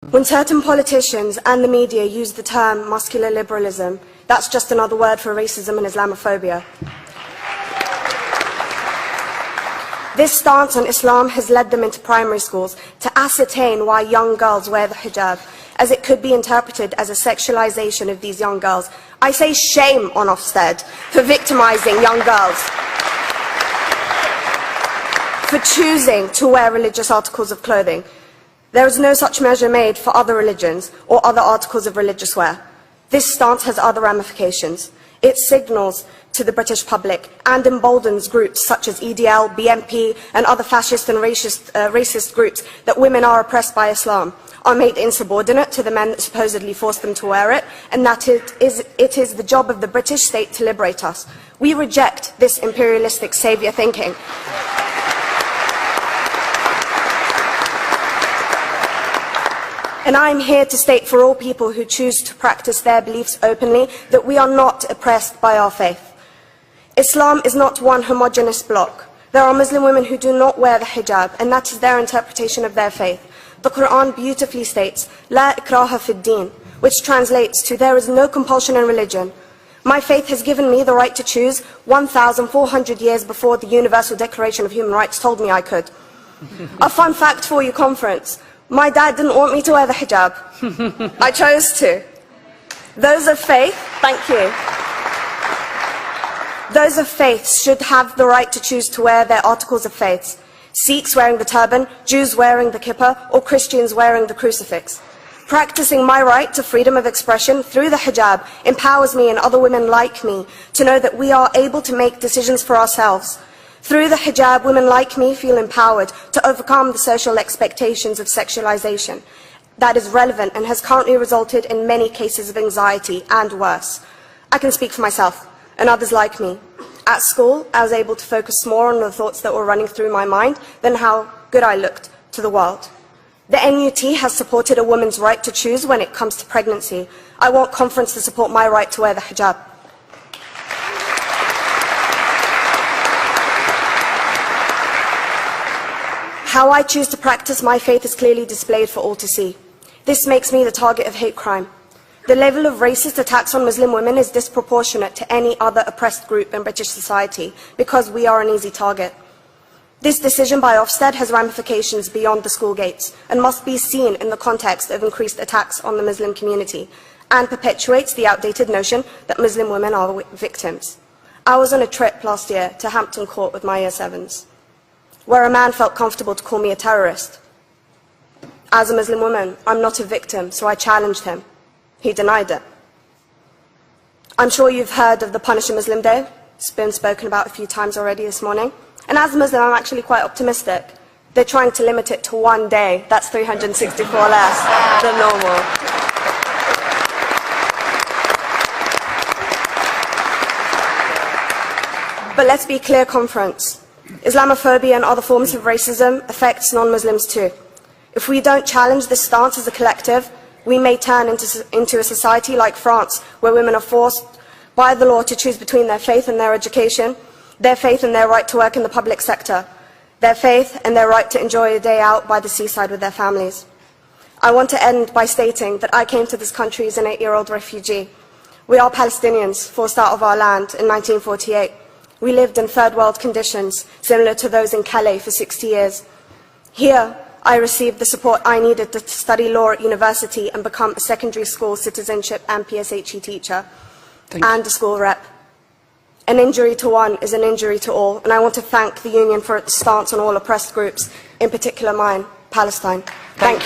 When certain politicians and the media use the term muscular liberalism, that's just another word for racism and Islamophobia. This stance on Islam has led them into primary schools to ascertain why young girls wear the hijab, as it could be interpreted as a sexualization of these young girls. I say shame on OFSTED for victimizing young girls, for choosing to wear religious articles of clothing. There is no such measure made for other religions or other articles of religious wear. This stance has other ramifications. It signals to the British public and emboldens groups such as EDL, BNP and other fascist and racist groups that women are oppressed by Islam, are made insubordinate to the men that supposedly forced them to wear it, and that it is the job of the British state to liberate us. We reject this imperialistic saviour thinking. And I am here to state for all people who choose to practice their beliefs openly that we are not oppressed by our faith. Islam is not one homogeneous block. There are Muslim women who do not wear the hijab, and that is their interpretation of their faith. The Quran beautifully states, "La ikraha fid din," which translates to, "There is no compulsion in religion." My faith has given me the right to choose 1,400 years before the Universal Declaration of Human Rights told me I could. A fun fact for you, conference. My dad didn't want me to wear the hijab. I chose to. Those of faith, thank you. Those of faith should have the right to choose to wear their articles of faith. Sikhs wearing the turban, Jews wearing the kippah, or Christians wearing the crucifix. Practicing my right to freedom of expression through the hijab empowers me and other women like me to know that we are able to make decisions for ourselves. Through the hijab, women like me feel empowered to overcome the social expectations of sexualization that is relevant and has currently resulted in many cases of anxiety and worse. I can speak for myself and others like me. At school, I was able to focus more on the thoughts that were running through my mind than how good I looked to the world. The NUT has supported a woman's right to choose when it comes to pregnancy. I want conference to support my right to wear the hijab. How I choose to practice my faith is clearly displayed for all to see. This makes me the target of hate crime. The level of racist attacks on Muslim women is disproportionate to any other oppressed group in British society because we are an easy target. This decision by OFSTED has ramifications beyond the school gates and must be seen in the context of increased attacks on the Muslim community and perpetuates the outdated notion that Muslim women are victims. I was on a trip last year to Hampton Court with my Year 7s, where a man felt comfortable to call me a terrorist. As a Muslim woman, I'm not a victim, so I challenged him. He denied it. I'm sure you've heard of the Punish a Muslim Day. It's been spoken about a few times already this morning. And as a Muslim, I'm actually quite optimistic. They're trying to limit it to one day. That's 364 less than normal. But let's be clear, conference. Islamophobia and other forms of racism affects non-Muslims too. If we don't challenge this stance as a collective, we may turn into a society like France, where women are forced by the law to choose between their faith and their education, their faith and their right to work in the public sector, their faith and their right to enjoy a day out by the seaside with their families. I want to end by stating that I came to this country as an 8-year-old refugee. We are Palestinians, forced out of our land in 1948. We lived in third world conditions, similar to those in Calais for 60 years. Here, I received the support I needed to study law at university and become a secondary school citizenship and PSHE teacher and a school rep. An injury to one is an injury to all, and I want to thank the Union for its stance on all oppressed groups, in particular mine, Palestine. Thank you.